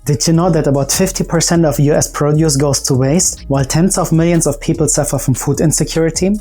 Did you know that about 50% of US produce goes to waste, while tens of millions of people suffer from food insecurity?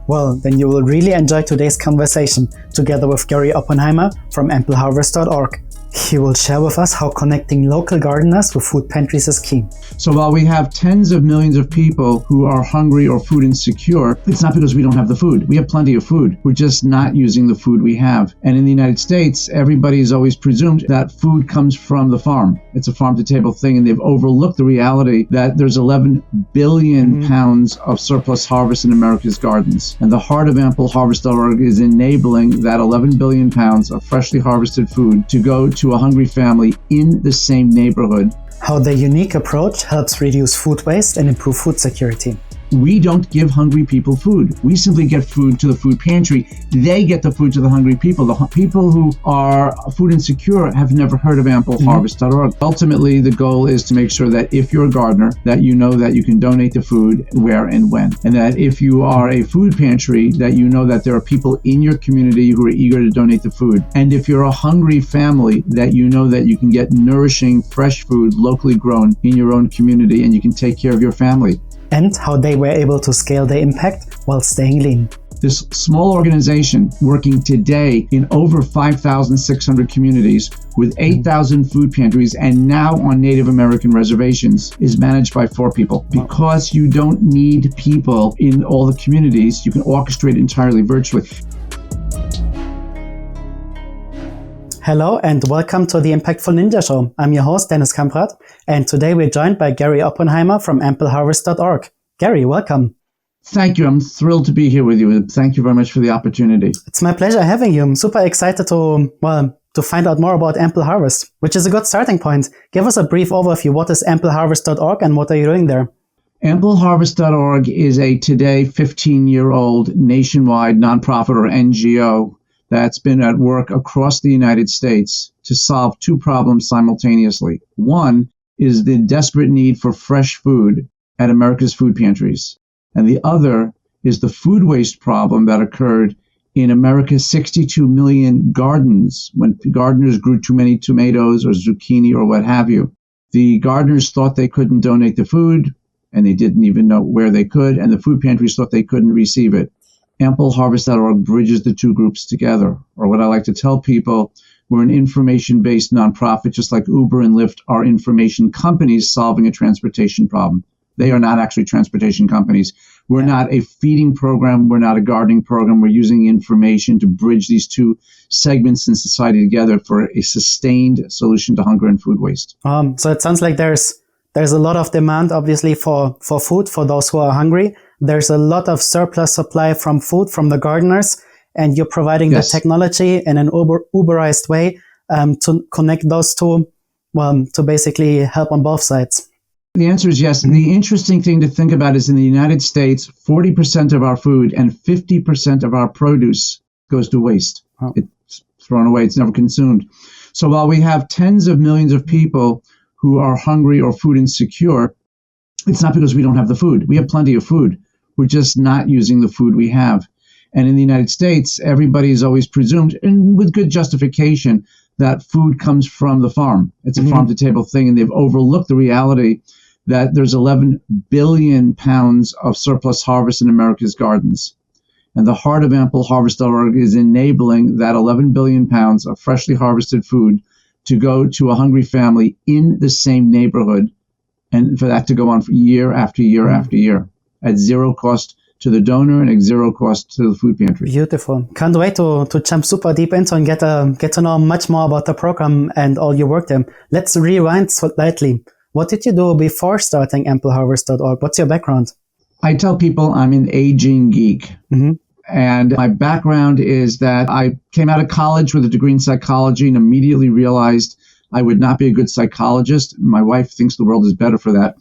Well, then you will really enjoy today's conversation together with Gary Oppenheimer from ampleharvest.org. He will share with us how connecting local gardeners with food pantries is key. So while we have tens of millions of people who are hungry or food insecure, it's not because we don't have the food. We have plenty of food. We're just not using the food we have. And in the United States, everybody has always presumed that food comes from the farm. It's a farm-to-table thing, and they've overlooked the reality that there's 11 billion pounds of surplus harvest in America's gardens. And the heart of ampleharvest.org is enabling that 11 billion pounds of freshly harvested food to go to a hungry family in the same neighborhood. How the unique approach helps reduce food waste and improve food security. We don't give hungry people food. We simply get food to the food pantry. They get the food to the hungry people. The people who are food insecure have never heard of ampleharvest.org. Ultimately, the goal is to make sure that if you're a gardener, that you know that you can donate the food where and when. And that if you are a food pantry, that you know that there are people in your community who are eager to donate the food. And if you're a hungry family, that you know that you can get nourishing, fresh food locally grown in your own community and you can take care of your family. And how they were able to scale their impact while staying lean. This small organization working today in over 5,600 communities with 8,000 food pantries and now on Native American reservations is managed by 4 people. Because you don't need people in all the communities, you can orchestrate entirely virtually. Hello and welcome to the Impactful Ninja Show. I'm your host, Dennis Kamprad, and today we're joined by Gary Oppenheimer from ampleharvest.org. Gary, welcome. Thank you. I'm thrilled to be here with you. Thank you very much for the opportunity. It's my pleasure having you. I'm super excited to find out more about Ample Harvest, which is a good starting point. Give us a brief overview. What is ampleharvest.org and what are you doing there? Ampleharvest.org is a today 15-year-old nationwide nonprofit or NGO that's been at work across the United States to solve 2 problems simultaneously. One is the desperate need for fresh food at America's food pantries. And the other is the food waste problem that occurred in America's 62 million gardens when gardeners grew too many tomatoes or zucchini or what have you. The gardeners thought they couldn't donate the food, and they didn't even know where they could, and the food pantries thought they couldn't receive it. ampleharvest.org bridges the 2 groups together. Or what I like to tell people, we're an information-based nonprofit, just like Uber and Lyft are information companies solving a transportation problem. They are not actually transportation companies. We're not a feeding program. We're not a gardening program. We're using information to bridge these 2 segments in society together for a sustained solution to hunger and food waste. So it sounds like there's a lot of demand, obviously, for food for those who are hungry. There's a lot of surplus supply from food from the gardeners, and you're providing the technology in an Uberized way to connect those 2, to basically help on both sides. The answer is yes. And the interesting thing to think about is in the United States, 40% of our food and 50% of our produce goes to waste. Oh. It's thrown away. It's never consumed. So while we have tens of millions of people who are hungry or food insecure, it's not because we don't have the food. We have plenty of food. We're just not using the food we have. And in the United States, everybody has always presumed, and with good justification, that food comes from the farm. It's a farm-to-table thing, and they've overlooked the reality that there's 11 billion pounds of surplus harvest in America's gardens. And the heart of ampleharvest.org is enabling that 11 billion pounds of freshly harvested food to go to a hungry family in the same neighborhood, and for that to go on for year after year after year at zero cost to the donor and at zero cost to the food pantry. Beautiful. Can't wait to jump super deep into and get to know much more about the program and all your work there. Let's rewind slightly. What did you do before starting ampleharvest.org? What's your background? I tell people I'm an aging geek. And my background is that I came out of college with a degree in psychology and immediately realized I would not be a good psychologist. My wife thinks the world is better for that.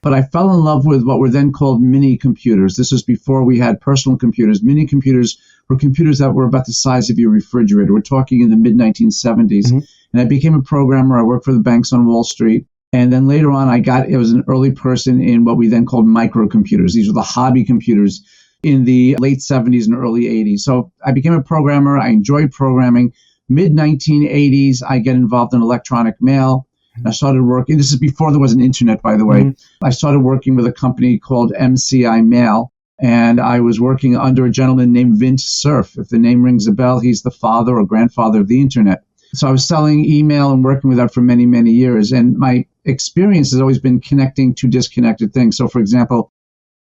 But I fell in love with what were then called mini computers. This was before we had personal computers. Mini computers were computers that were about the size of your refrigerator. We're talking in the mid-1970s. And I became a programmer. I worked for the banks on Wall Street. And then later on, I was an early person in what we then called microcomputers. These were the hobby computers in the late 70s and early 80s. So I became a programmer. I enjoyed programming. Mid-1980s, I get involved in electronic mail. I started working. This is before there was an internet, by the way. I started working with a company called MCI Mail, and I was working under a gentleman named Vint Cerf. If the name rings a bell, he's the father or grandfather of the internet. So I was selling email and working with that for many, many years. And my experience has always been connecting two disconnected things. So, for example,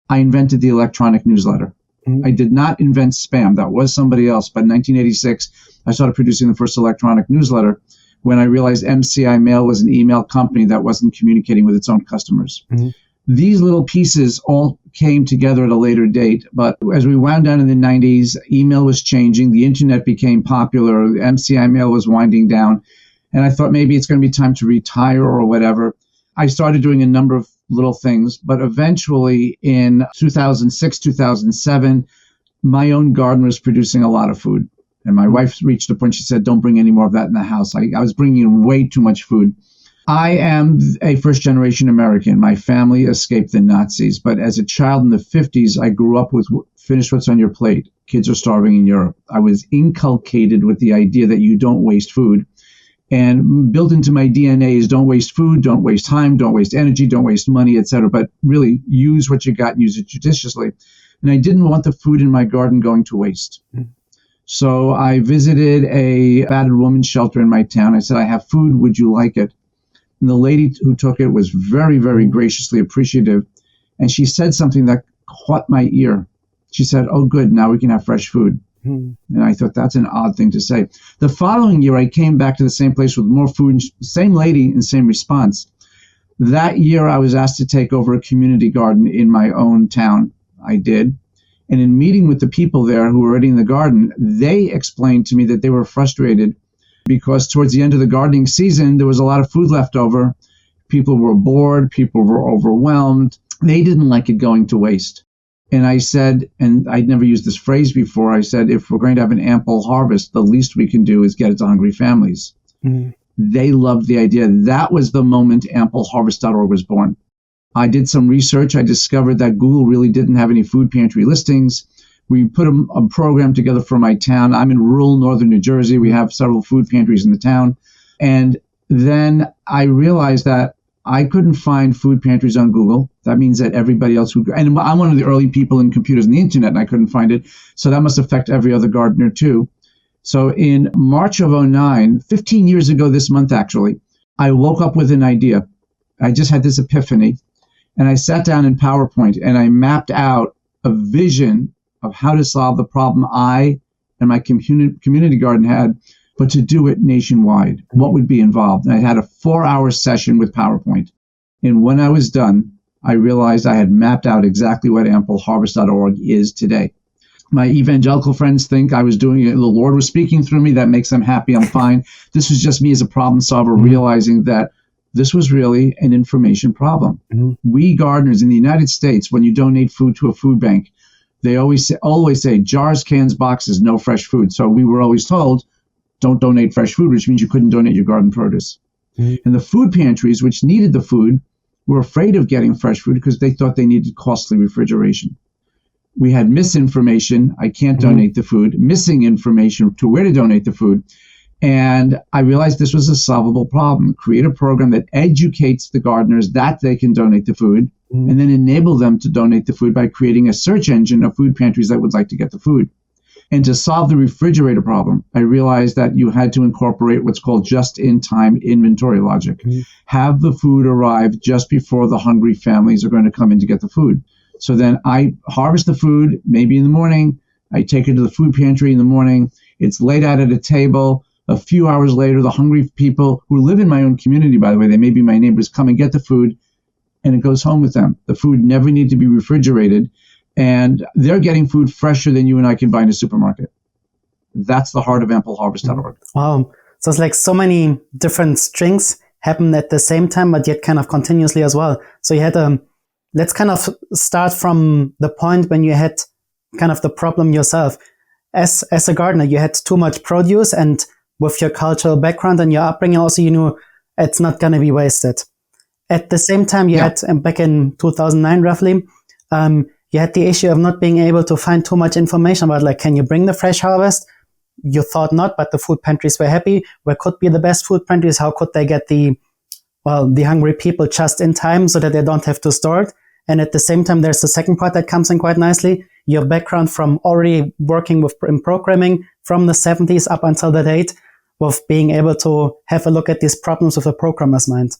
I invented the electronic newsletter. I did not invent spam. That was somebody else. But in 1986, I started producing the first electronic newsletter when I realized MCI Mail was an email company that wasn't communicating with its own customers. These little pieces all came together at a later date. But as we wound down in the 90s, email was changing. The internet became popular. MCI Mail was winding down. And I thought maybe it's going to be time to retire or whatever. I started doing a number of little things. But eventually in 2006, 2007, my own garden was producing a lot of food. And my wife reached a point, she said, don't bring any more of that in the house. I was bringing in way too much food. I am a first-generation American. My family escaped the Nazis. But as a child in the 50s, I grew up with finish what's on your plate. Kids are starving in Europe. I was inculcated with the idea that you don't waste food. And built into my DNA is don't waste food, don't waste time, don't waste energy, don't waste money, etc. But really use what you got and use it judiciously. And I didn't want the food in my garden going to waste. So I visited a battered women's shelter in my town. I said, I have food. Would you like it? And the lady who took it was very, very graciously appreciative. And she said something that caught my ear. She said, oh, good, now we can have fresh food. And I thought, that's an odd thing to say. The following year, I came back to the same place with more food, same lady and same response. That year, I was asked to take over a community garden in my own town. I did. And in meeting with the people there who were already in the garden, they explained to me that they were frustrated because towards the end of the gardening season, there was a lot of food left over. People were bored. People were overwhelmed. They didn't like it going to waste. And I said, and I'd never used this phrase before, I said, if we're going to have an ample harvest, the least we can do is get it to hungry families. They loved the idea. That was the moment ampleharvest.org was born. I did some research. I discovered that Google really didn't have any food pantry listings. We put a program together for my town. I'm in rural northern New Jersey. We have several food pantries in the town. And then I realized that I couldn't find food pantries on Google. That means that everybody else who, and I'm one of the early people in computers and the internet, and I couldn't find it. So that must affect every other gardener too. So in March of 2009, 15 years ago this month actually, I woke up with an idea. I just had this epiphany. And I sat down in PowerPoint and I mapped out a vision of how to solve the problem I and my community garden had, but to do it nationwide. What would be involved? And I had a 4-hour session with PowerPoint. And when I was done, I realized I had mapped out exactly what ampleharvest.org is today. My evangelical friends think I was doing it. The Lord was speaking through me. That makes them happy. I'm fine. This was just me as a problem solver realizing that this was really an information problem. We gardeners in the United States, when you donate food to a food bank, they always say jars, cans, boxes, no fresh food. So we were always told, don't donate fresh food, which means you couldn't donate your garden produce. And the food pantries, which needed the food, were afraid of getting fresh food because they thought they needed costly refrigeration. We had misinformation, I can't donate the food, missing information to where to donate the food. And I realized this was a solvable problem. Create a program that educates the gardeners that they can donate the food and then enable them to donate the food by creating a search engine of food pantries that would like to get the food. And to solve the refrigerator problem, I realized that you had to incorporate what's called just-in-time inventory logic. Have the food arrive just before the hungry families are going to come in to get the food. So then I harvest the food, maybe in the morning. I take it to the food pantry in the morning. It's laid out at a table. A few hours later, the hungry people who live in my own community, by the way, they may be my neighbors, come and get the food, and it goes home with them. The food never needs to be refrigerated, and they're getting food fresher than you and I can buy in a supermarket. That's the heart of ampleharvest.org. Wow. So it's like so many different strings happen at the same time, but yet kind of continuously as well. So you had let's kind of start from the point when you had kind of the problem yourself. As a gardener, you had too much produce, and with your cultural background and your upbringing, also you knew it's not going to be wasted. At the same time, you had, back in 2009 roughly, you had the issue of not being able to find too much information about, like, can you bring the fresh harvest? You thought not, but the food pantries were happy. Where could be the best food pantries? How could they get the well, the hungry people just in time so that they don't have to store it. And at the same time, there's the second part that comes in quite nicely. Your background from already working in programming from the 70s up until the date, with being able to have a look at these problems with a programmer's mind.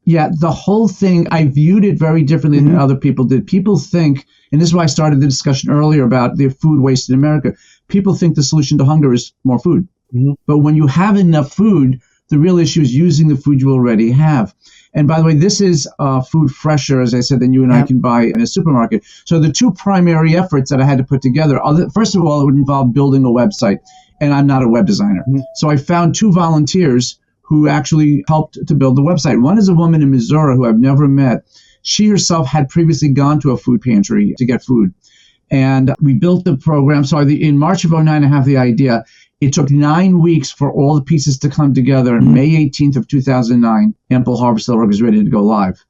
Yeah, the whole thing, I viewed it very differently than other people did. People think, and this is why I started the discussion earlier about the food waste in America. People think the solution to hunger is more food. But when you have enough food, the real issue is using the food you already have. And by the way, this is food fresher, as I said, than you and I can buy in a supermarket. So the two primary efforts that I had to put together, first of all, it would involve building a website. And I'm not a web designer. So I found two volunteers who actually helped to build the website. One is a woman in Missouri who I've never met. She herself had previously gone to a food pantry to get food. And we built the program. So in March of 2009, I have the idea. It took 9 weeks for all the pieces to come together. And May 18th of 2009, AmpleHarvest.org is ready to go live.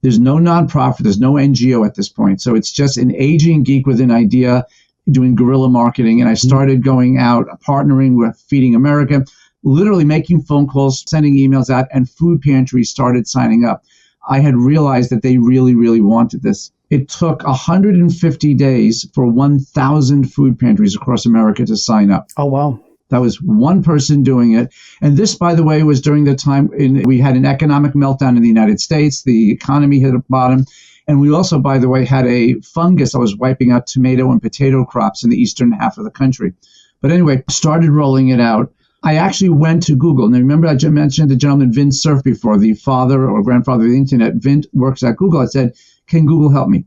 There's no nonprofit. There's no NGO at this point. So it's just an aging geek with an idea doing guerrilla marketing. And I started going out, partnering with Feeding America, literally making phone calls, sending emails out, and food pantries started signing up. I had realized that they really, really wanted this. It took 150 days for 1,000 food pantries across America to sign up. Oh, wow. That was one person doing it. And this, by the way, was during the time we had an economic meltdown in the United States. The economy hit a bottom. And we also, by the way, had a fungus that was wiping out tomato and potato crops in the eastern half of the country. But anyway, started rolling it out. I actually went to Google. Now, remember I mentioned the gentleman Vint Cerf before, the father or grandfather of the internet. Vint works at Google. I said, can Google help me?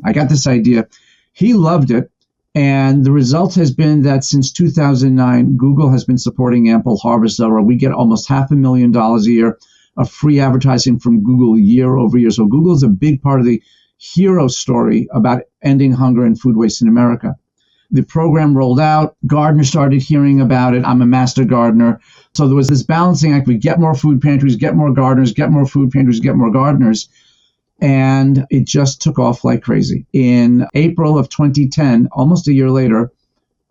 I got this idea. He loved it. And the result has been that since 2009, Google has been supporting AmpleHarvest.org. We get almost $500,000 a year of free advertising from Google year over year. So Google is a big part of the hero story about ending hunger and food waste in America. The program rolled out. Gardeners started hearing about it. I'm a master gardener. So there was this balancing act. We get more food pantries, get more gardeners, get more food pantries, get more gardeners. And it just took off like crazy. In April of 2010, almost a year later,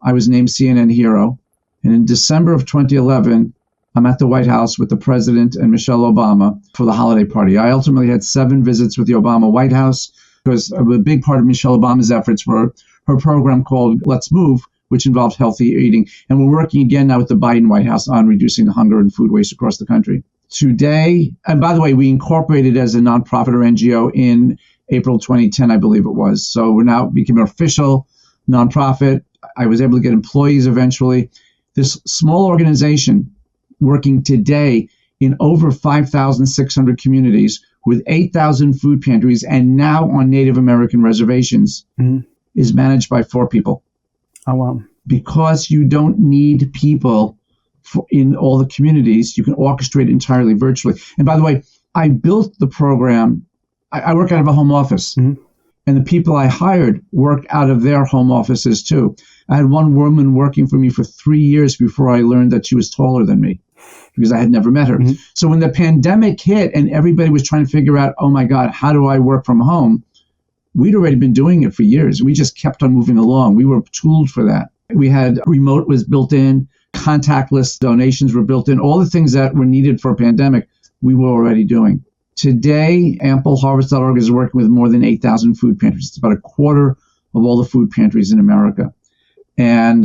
I was named CNN Hero. And in December of 2011, I'm at the White House with the president and Michelle Obama for the holiday party. I ultimately had 7 visits with the Obama White House because a big part of Michelle Obama's efforts were her program called Let's Move, which involved healthy eating. And we're working again now with the Biden White House on reducing hunger and food waste across the country. Today, and by the way, we incorporated as a nonprofit or NGO in April 2010, I believe it was. So we're now became an official nonprofit. I was able to get employees eventually. This small organization working today in over 5,600 communities with 8,000 food pantries and now on Native American reservations is managed by 4 people. Oh, wow. Because you don't need people in all the communities, you can orchestrate entirely virtually. And by the way, I built the program. I work out of a home office. And the people I hired work out of their home offices too. I had one woman working for me for 3 years before I learned that she was taller than me because I had never met her. So when the pandemic hit and everybody was trying to figure out, oh my God, how do I work from home? We'd already been doing it for years. We just kept on moving along. We were tooled for that. We had remote was built in, contactless donations were built in, all the things that were needed for a pandemic, we were already doing. Today, AmpleHarvest.org is working with more than 8,000 food pantries. It's about a quarter of all the food pantries in America. And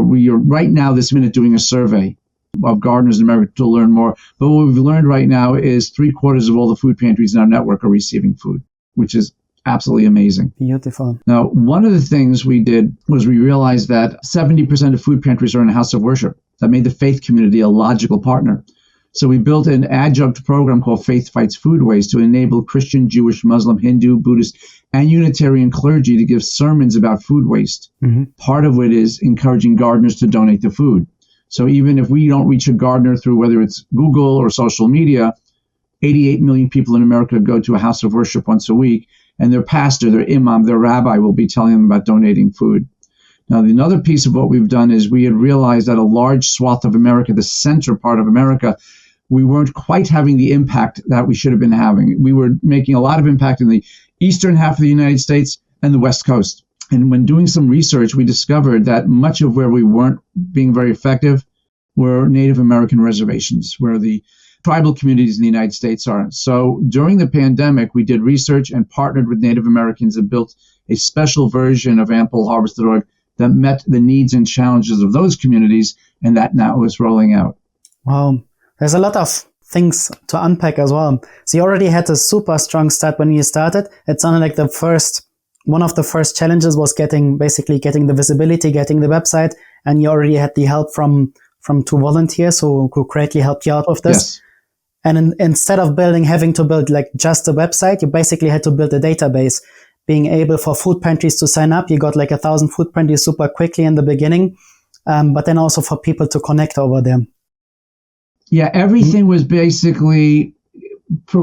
we are right now, this minute, doing a survey of gardeners in America to learn more. But what we've learned right now is 3/4 of all the food pantries in our network are receiving food, which is absolutely amazing. Beautiful. Now, one of the things we did was we realized that 70% of food pantries are in a house of worship. That made the faith community a logical partner. So we built an adjunct program called Faith Fights Food Waste to enable Christian, Jewish, Muslim, Hindu, Buddhist, and Unitarian clergy to give sermons about food waste. Part of it is encouraging gardeners to donate the food. So even if we don't reach a gardener through whether it's Google or social media, 88 million people in America go to a house of worship once a week, and their pastor, their imam, their rabbi will be telling them about donating food. Now, another piece of what we've done is we had realized that a large swath of America, the center part of America, we weren't quite having the impact that we should have been having. We were making a lot of impact in the eastern half of the United States and the West Coast. And when doing some research, we discovered that much of where we weren't being very effective were Native American reservations, where the tribal communities in the United States are. So during the pandemic, we did research and partnered with Native Americans and built a special version of ampleharvest.org that met the needs and challenges of those communities, and that now is rolling out. Wow. There's a lot of things to unpack as well. So you already had a super strong start when you started. It sounded like one of the first challenges was getting the visibility, getting the website, and you already had the help from two volunteers who greatly helped you out with this. Yes. And instead of having to build like just a website, you basically had to build a database, being able for food pantries to sign up. You got like 1,000 food pantries super quickly in the beginning, but then also for people to connect over there. Yeah, everything was basically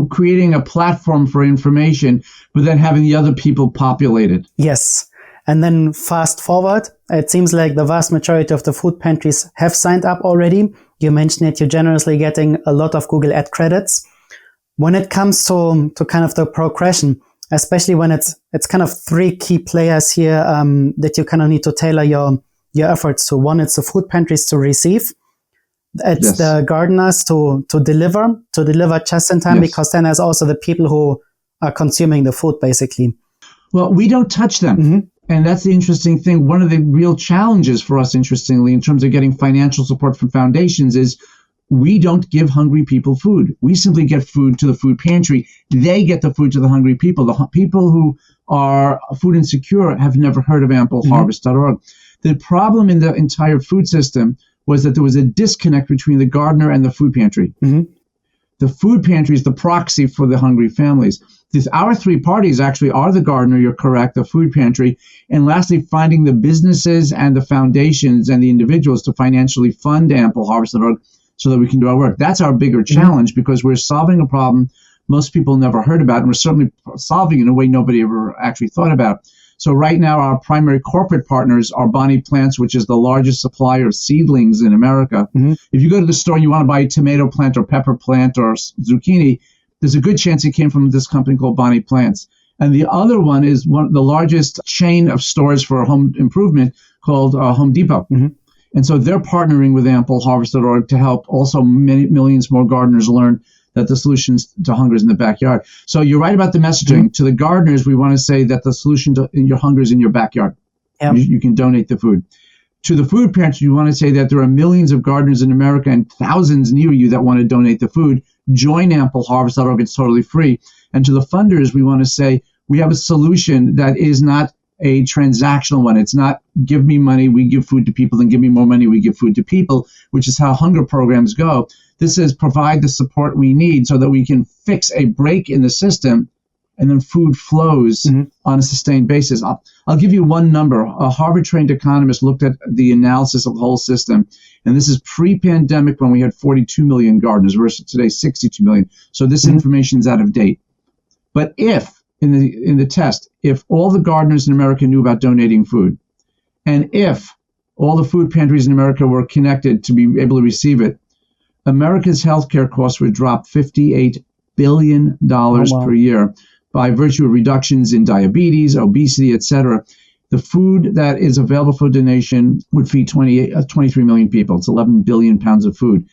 creating a platform for information, but then having the other people populate it. Yes. And then fast forward, it seems like the vast majority of the food pantries have signed up already. You mentioned it, you're generously getting a lot of Google Ad credits. When it comes to kind of the progression, especially when it's kind of three key players here that you kind of need to tailor your efforts to. One, it's the food pantries to receive. It's the gardeners to deliver just in time, because then there's also the people who are consuming the food, basically. Well, we don't touch them. Mm-hmm. And that's the interesting thing. One of the real challenges for us, interestingly, in terms of getting financial support from foundations is we don't give hungry people food. We simply get food to the food pantry. They get the food to the hungry people. The people who are food insecure have never heard of ampleharvest.org. The problem in the entire food system was that there was a disconnect between the gardener and the food pantry. Mm-hmm. The food pantry is the proxy for the hungry families. Our three parties actually are the gardener, you're correct, the food pantry, and lastly, finding the businesses and the foundations and the individuals to financially fund ampleharvest.org so that we can do our work. That's our bigger challenge, because we're solving a problem most people never heard about, and we're certainly solving it in a way nobody ever actually thought about. So right now, our primary corporate partners are Bonnie Plants, which is the largest supplier of seedlings in America. Mm-hmm. If you go to the store and you want to buy a tomato plant or pepper plant or zucchini, there's a good chance it came from this company called Bonnie Plants. And the other one is the largest chain of stores for home improvement called Home Depot. Mm-hmm. And so they're partnering with ampleharvest.org to help also many millions more gardeners learn that the solutions to hunger is in the backyard. So you're right about the messaging. Mm-hmm. To the gardeners, we want to say that the solution to your hunger is in your backyard. Yep. You can donate the food. To the food pantry, you want to say that there are millions of gardeners in America and thousands near you that want to donate the food. Join ampleharvest.org. It's totally free. And to the funders, we want to say we have a solution that is not a transactional one. It's not give me money, we give food to people, then give me more money, we give food to people, which is how hunger programs go. This is provide the support we need so that we can fix a break in the system, and then food flows on a sustained basis. I'll give you one number. A Harvard-trained economist looked at the analysis of the whole system, and this is pre-pandemic when we had 42 million gardeners versus today 62 million. So this information is out of date. But if, in the test, if all the gardeners in America knew about donating food, and if all the food pantries in America were connected to be able to receive it, America's healthcare costs would drop $58 billion per year by virtue of reductions in diabetes, obesity, etc. The food that is available for donation would feed 23 million people. It's 11 billion pounds of food.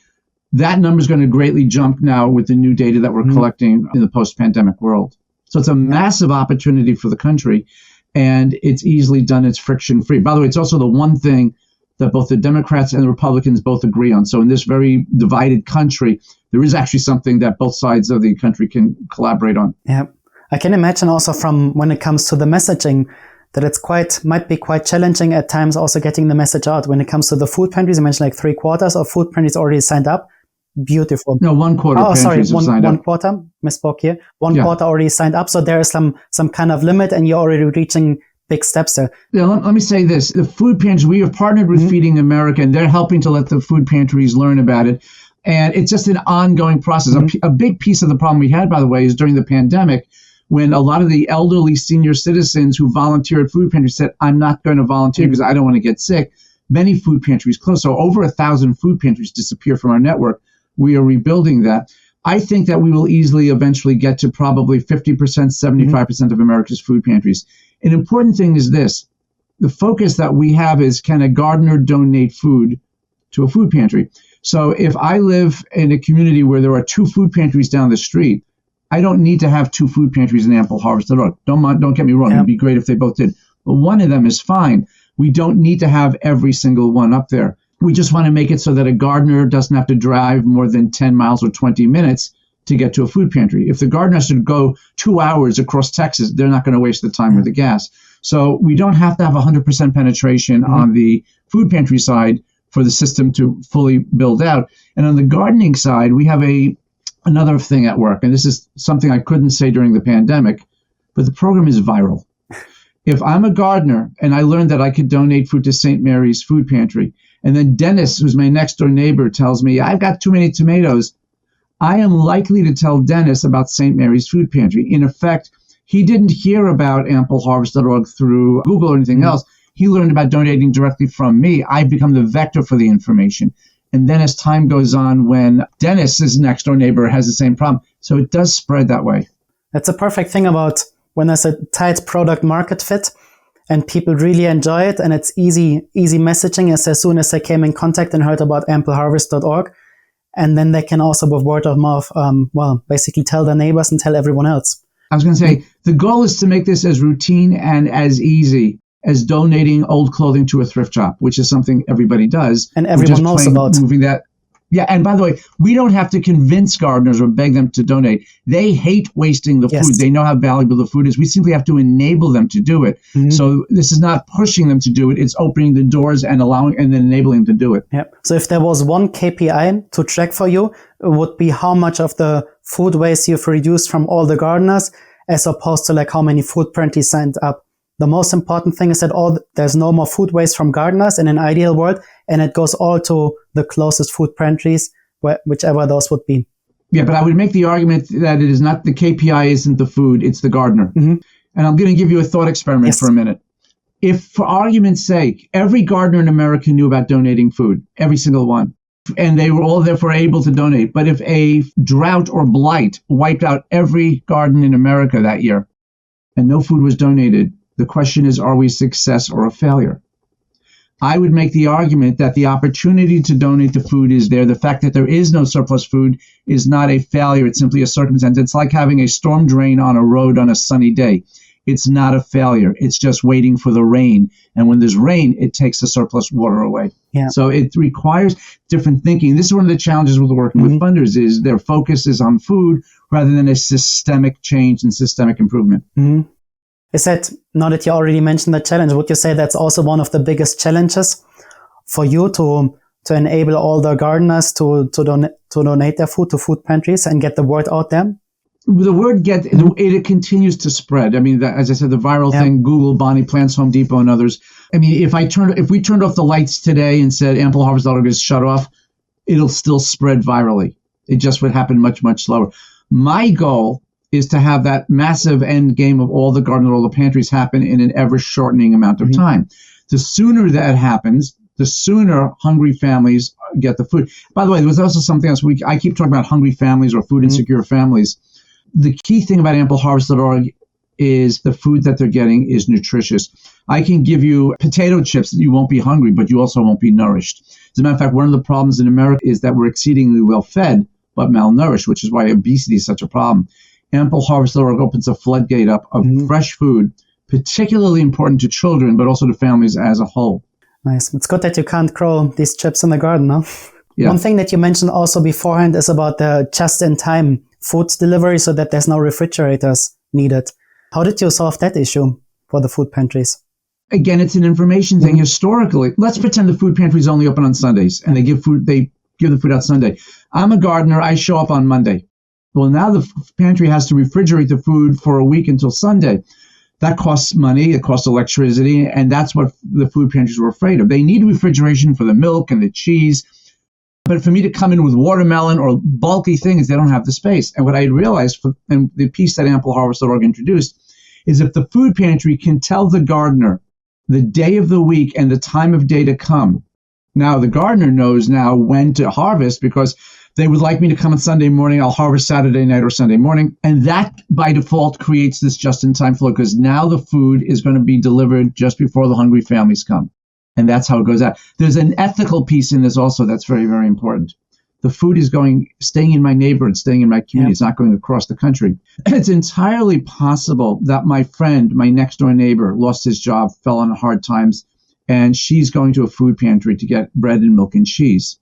That number is going to greatly jump now with the new data that we're collecting in the post-pandemic world. So it's a massive opportunity for the country, and it's easily done. It's friction-free. By the way, it's also the one thing that both the Democrats and the Republicans both agree on. So in this very divided country, there is actually something that both sides of the country can collaborate on. Yeah. I can imagine also from when it comes to the messaging that might be quite challenging at times also getting the message out. When it comes to the food pantries, you mentioned like 3/4 of food pantries already signed up. Beautiful. No, 1/4 pantries have signed up. 1/4, misspoke here. 1/4 already signed up. So there is some kind of limit, and you're already reaching big steps there. Yeah, let me say this. The food pantries, we have partnered with Feeding America, and they're helping to let the food pantries learn about it. And it's just an ongoing process. A big piece of the problem we had, by the way, is during the pandemic, when a lot of the elderly senior citizens who volunteer at food pantries said, I'm not going to volunteer because I don't want to get sick. Many food pantries closed. So over 1,000 food pantries disappear from our network. We are rebuilding that. I think that we will easily eventually get to probably 50%, 75% of America's food pantries. An important thing is this. The focus that we have is, can a gardener donate food to a food pantry? So if I live in a community where there are 2 food pantries down the street, I don't need to have 2 food pantries in ampleharvest.org. Don't get me wrong. It'd be great if they both did. But one of them is fine. We don't need to have every single one up there. We just want to make it so that a gardener doesn't have to drive more than 10 miles or 20 minutes to get to a food pantry. If the gardener has to go 2 hours across Texas, they're not going to waste the time or the gas. So we don't have to have 100% penetration on the food pantry side for the system to fully build out. And on the gardening side, we have another thing at work, and this is something I couldn't say during the pandemic, but the program is viral. If I'm a gardener and I learned that I could donate food to St. Mary's food pantry, and then Dennis, who's my next door neighbor, tells me, I've got too many tomatoes, I am likely to tell Dennis about St. Mary's food pantry. In effect, he didn't hear about ampleharvest.org through Google or anything else. He learned about donating directly from me. I've become the vector for the information. And then as time goes on, when Dennis's next door neighbor has the same problem, so it does spread that way. That's a perfect thing about when there's a tight product market fit and people really enjoy it, and it's easy messaging as soon as they came in contact and heard about ampleharvest.org. And then they can also, with word of mouth, basically tell their neighbors and tell everyone else. I was going to say, the goal is to make this as routine and as easy as donating old clothing to a thrift shop, which is something everybody does. And everyone knows about. Moving that. Yeah, and by the way, we don't have to convince gardeners or beg them to donate. They hate wasting the food. They know how valuable the food is. We simply have to enable them to do it. So this is not pushing them to do it. It's opening the doors and allowing and then enabling them to do it. Yep. So if there was one KPI to track for you, it would be how much of the food waste you've reduced from all the gardeners, as opposed to like how many food pantries signed up. The most important thing is that there's no more food waste from gardeners in an ideal world, and it goes all to the closest food pantries, whichever those would be. Yeah, but I would make the argument that it is not the KPI isn't the food, it's the gardener. And I'm going to give you a thought experiment for a minute. If, for argument's sake, every gardener in America knew about donating food, every single one, and they were all therefore able to donate, but if a drought or blight wiped out every garden in America that year and no food was donated, the question is, are we a success or a failure? I would make the argument that the opportunity to donate the food is there. The fact that there is no surplus food is not a failure. It's simply a circumstance. It's like having a storm drain on a road on a sunny day. It's not a failure. It's just waiting for the rain. And when there's rain, it takes the surplus water away. Yeah. So it requires different thinking. This is one of the challenges with working with funders is their focus is on food rather than a systemic change and systemic improvement. Is that, now that you already mentioned the challenge, would you say that's also one of the biggest challenges for you to enable all the gardeners to donate their food to food pantries and get the word out there? The word it continues to spread. I mean, as I said, the viral thing, Google, Bonnie Plants, Home Depot, and others. I mean, if we turned off the lights today and said ampleharvest.org is shut off, it'll still spread virally. It just would happen much, much slower. My goal is to have that massive end game of all the garden, all the pantries happen in an ever-shortening amount of time. The sooner that happens, the sooner hungry families get the food. By the way, there was also something else. I keep talking about hungry families or food insecure families. The key thing about ampleharvest.org is the food that they're getting is nutritious. I can give you potato chips that you won't be hungry, but you also won't be nourished. As a matter of fact, one of the problems in America is that we're exceedingly well-fed, but malnourished, which is why obesity is such a problem. ampleharvest.org opens a floodgate up of fresh food, particularly important to children, but also to families as a whole. Nice. It's good that you can't grow these chips in the garden, no? Yeah. One thing that you mentioned also beforehand is about the just-in-time food delivery so that there's no refrigerators needed. How did you solve that issue for the food pantries? Again, it's an information thing. Historically, let's pretend the food pantry is only open on Sundays and they give the food out Sunday. I'm a gardener. I show up on Monday. Well, now the pantry has to refrigerate the food for a week until Sunday. That costs money, it costs electricity, and that's what the food pantries were afraid of. They need refrigeration for the milk and the cheese, but for me to come in with watermelon or bulky things, they don't have the space. And what I realized, and the piece that ampleharvest.org introduced, is if the food pantry can tell the gardener the day of the week and the time of day to come, now the gardener knows now when to harvest because they would like me to come on Sunday morning. I'll harvest Saturday night or Sunday morning. And that, by default, creates this just-in-time flow because now the food is going to be delivered just before the hungry families come. And that's how it goes out. There's an ethical piece in this also that's very, very important. The food is staying in my neighborhood, staying in my community. It's not going across the country. It's entirely possible that my friend, my next door neighbor, lost his job, fell on hard times, and she's going to a food pantry to get bread and milk and cheese.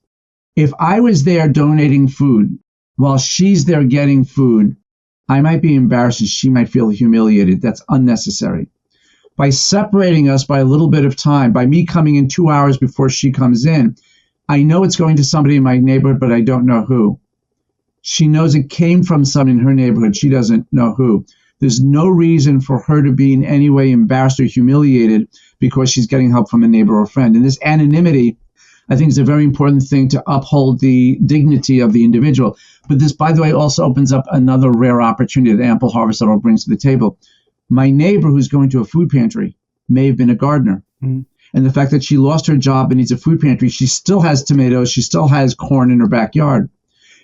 If I was there donating food while she's there getting food, I might be embarrassed and she might feel humiliated. That's unnecessary. By separating us by a little bit of time, by me coming in 2 hours before she comes in, I know it's going to somebody in my neighborhood, but I don't know who. She knows it came from someone in her neighborhood. She doesn't know who. There's no reason for her to be in any way embarrassed or humiliated because she's getting help from a neighbor or friend. And this anonymity, I think, is a very important thing to uphold the dignity of the individual. But this, by the way, also opens up another rare opportunity that AmpleHarvest.org brings to the table. My neighbor who's going to a food pantry may have been a gardener. Mm. And the fact that she lost her job and needs a food pantry, she still has tomatoes, she still has corn in her backyard,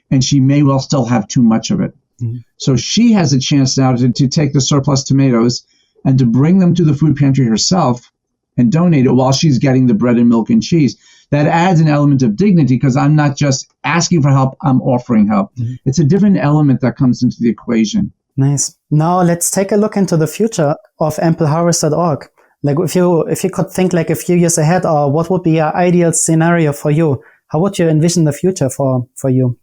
and she may well still have too much of it. Mm-hmm. So she has a chance now to take the surplus tomatoes and to bring them to the food pantry herself and donate it while she's getting the bread and milk and cheese. That adds an element of dignity because I'm not just asking for help, I'm offering help. Mm-hmm. It's a different element that comes into the equation. Nice. Now let's take a look into the future of AmpleHarvest.org. Like if you could think like a few years ahead, or what would be an ideal scenario for you? How would you envision the future for you?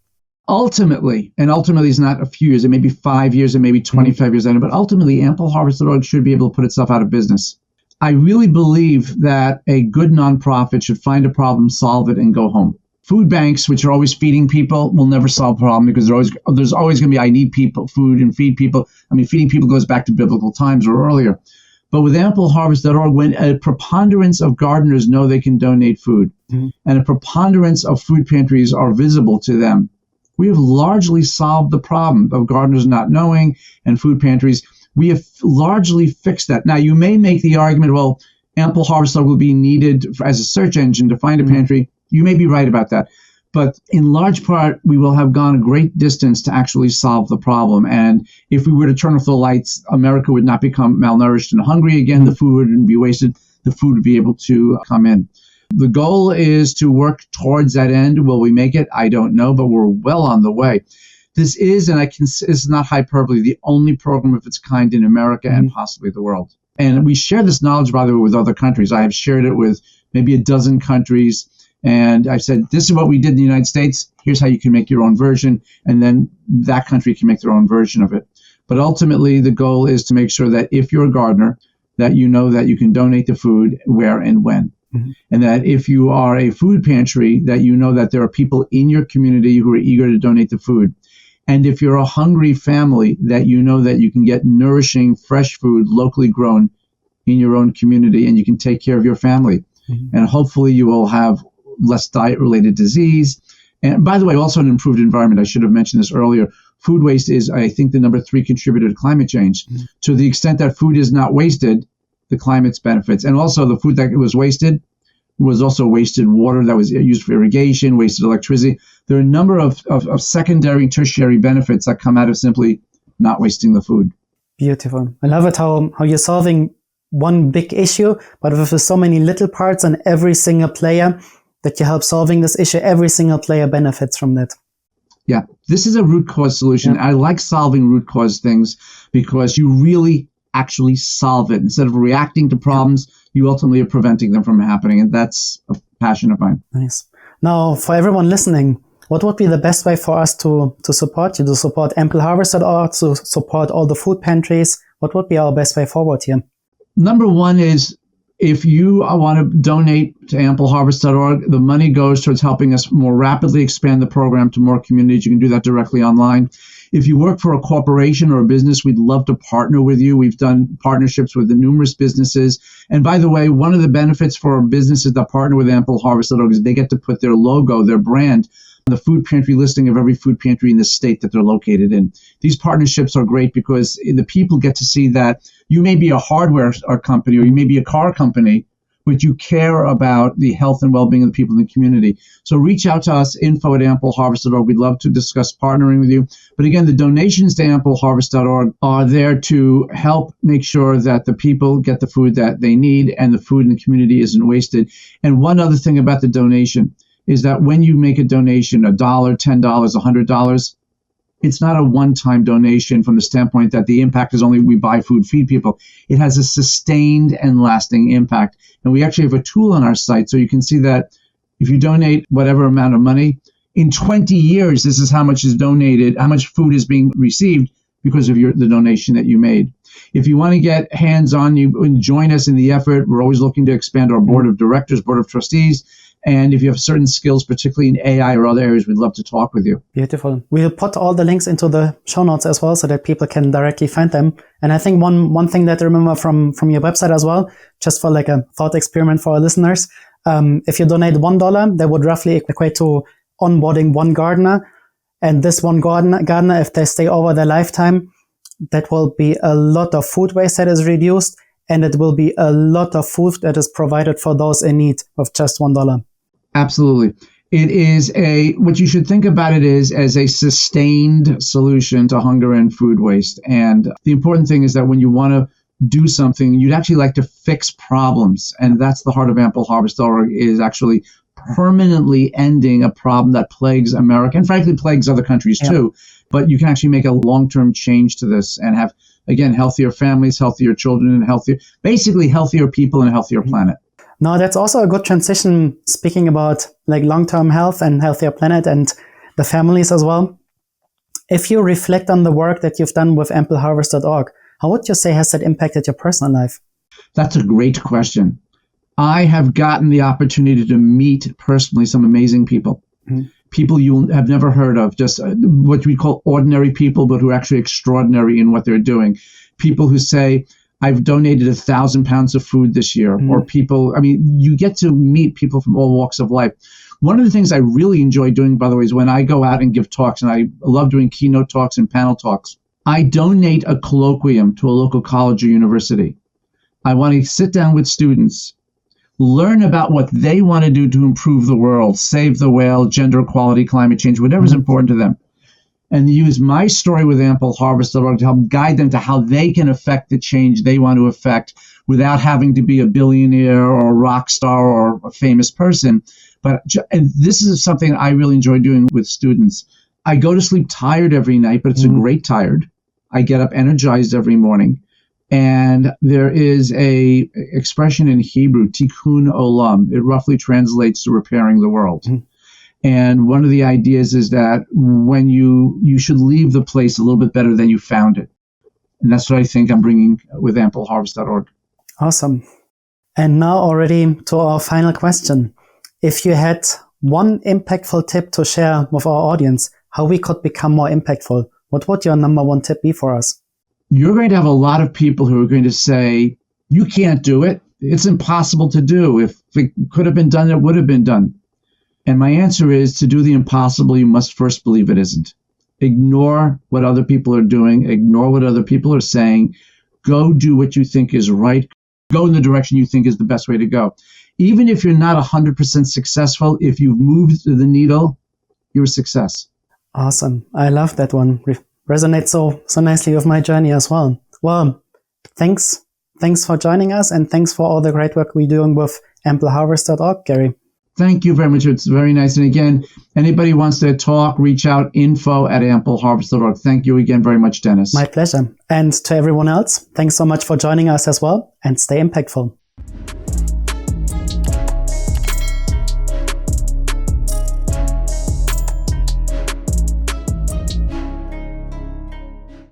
Ultimately is not a few years, it may be 5 years, it may be 25 years later, but ultimately AmpleHarvest.org should be able to put itself out of business. I really believe that a good nonprofit should find a problem, solve it, and go home. Food banks, which are always feeding people, will never solve a problem because there's always going to be, I need people, food, and feed people. I mean, feeding people goes back to biblical times or earlier. But with AmpleHarvest.org, when a preponderance of gardeners know they can donate food, mm-hmm. and a preponderance of food pantries are visible to them, we have largely solved the problem of gardeners not knowing and food pantries. We have largely fixed that. Now, you may make the argument, well, AmpleHarvest.org will be needed as a search engine to find a pantry. You may be right about that. But in large part, we will have gone a great distance to actually solve the problem. And if we were to turn off the lights, America would not become malnourished and hungry again. The food wouldn't be wasted. The food would be able to come in. The goal is to work towards that end. Will we make it? I don't know, but we're well on the way. This is, and it's not hyperbole, the only program of its kind in America and possibly the world. And we share this knowledge, by the way, with other countries. I have shared it with maybe a dozen countries. And I said, this is what we did in the United States. Here's how you can make your own version. And then that country can make their own version of it. But ultimately, the goal is to make sure that if you're a gardener, that you know that you can donate the food where and when. Mm-hmm. And that if you are a food pantry, that you know that there are people in your community who are eager to donate the food. And if you're a hungry family, that you know that you can get nourishing, fresh food, locally grown in your own community, and you can take care of your family. Mm-hmm. And hopefully you will have less diet-related disease. And by the way, also an improved environment. I should have mentioned this earlier. Food waste is, I think, the number 3 contributor to climate change. Mm-hmm. To the extent that food is not wasted, the climate's benefits. And also the food that was wasted was also wasted water that was used for irrigation, wasted electricity. There are a number of secondary and tertiary benefits that come out of simply not wasting the food. Beautiful. I love it how you're solving one big issue, but with so many little parts and every single player that you help solving this issue, every single player benefits from that. Yeah, this is a root cause solution. Yeah. I like solving root cause things because you really actually solve it. Instead of reacting to problems, you ultimately are preventing them from happening. And that's a passion of mine. Nice. Now, for everyone listening, what would be the best way for us to support you, to support AmpleHarvest.org, to support all the food pantries? What would be our best way forward here? Number one is, if you want to donate to AmpleHarvest.org, the money goes towards helping us more rapidly expand the program to more communities. You can do that directly online. If you work for a corporation or a business, we'd love to partner with you. We've done partnerships with the numerous businesses. And by the way, one of the benefits for businesses that partner with AmpleHarvest.org is they get to put their logo, their brand, on the food pantry listing of every food pantry in the state that they're located in. These partnerships are great because the people get to see that you may be a hardware company or you may be a car company, but you care about the health and well-being of the people in the community. So reach out to us, info@ampleharvest.org. We'd love to discuss partnering with you. But again, the donations to ampleharvest.org are there to help make sure that the people get the food that they need and the food in the community isn't wasted. And one other thing about the donation is that when you make a donation, $1, $10, $100, it's not a one-time donation from the standpoint that the impact is only we buy food, feed people. It has a sustained and lasting impact. And we actually have a tool on our site so you can see that if you donate whatever amount of money, in 20 years, this is how much is donated, how much food is being received because of the donation that you made. If you want to get hands-on, you can join us in the effort. We're always looking to expand our board of directors, board of trustees. And if you have certain skills, particularly in AI or other areas, we'd love to talk with you. Beautiful. We'll put all the links into the show notes as well so that people can directly find them. And I think one thing that I remember from your website as well, just for like a thought experiment for our listeners, if you donate $1, that would roughly equate to onboarding one gardener. And this one gardener, if they stay over their lifetime, that will be a lot of food waste that is reduced. And it will be a lot of food that is provided for those in need of just $1. Absolutely. It is what you should think about it is as a sustained solution to hunger and food waste. And the important thing is that when you want to do something, you'd actually like to fix problems. And that's the heart of ampleharvest.org, is actually permanently ending a problem that plagues America and frankly plagues other countries too. But you can actually make a long-term change to this and have, again, healthier families, healthier children, and healthier people and a healthier planet. No, that's also a good transition, speaking about like long-term health and healthier planet and the families as well. If you reflect on the work that you've done with ampleharvest.org, how would you say has that impacted your personal life? That's a great question. I have gotten the opportunity to meet personally some amazing people. Mm-hmm. People you have never heard of, just what we call ordinary people, but who are actually extraordinary in what they're doing. People who say, I've donated 1,000 pounds of food this year. Or people, you get to meet people from all walks of life. One of the things I really enjoy doing, by the way, is when I go out and give talks, and I love doing keynote talks and panel talks, I donate a colloquium to a local college or university. I want to sit down with students, learn about what they want to do to improve the world, save the whale, gender equality, climate change, whatever's important to them, and use my story with ampleharvest.org to help guide them to how they can affect the change they want to affect without having to be a billionaire or a rock star or a famous person. And this is something I really enjoy doing with students. I go to sleep tired every night, but it's a great tired. I get up energized every morning. And there is a expression in Hebrew, tikkun olam. It roughly translates to repairing the world. And one of the ideas is that when you should leave the place a little bit better than you found it. And that's what I think I'm bringing with ampleharvest.org. Awesome. And now already to our final question. If you had one impactful tip to share with our audience, how we could become more impactful, what would your number one tip be for us? You're going to have a lot of people who are going to say, you can't do it. It's impossible to do. If it could have been done, it would have been done. And my answer is, to do the impossible, you must first believe it isn't. Ignore what other people are doing. Ignore what other people are saying. Go do what you think is right. Go in the direction you think is the best way to go. Even if you're not 100% successful, if you've moved the needle, you're a success. Awesome. I love that one. Resonates so nicely with my journey as well. Well, thanks for joining us, and thanks for all the great work we're doing with ampleharvest.org, Gary. Thank you very much. It's very nice. And again, anybody wants to talk, reach out, info@ampleharvest.org. Thank you again very much, Dennis. My pleasure. And to everyone else, thanks so much for joining us as well, and stay impactful.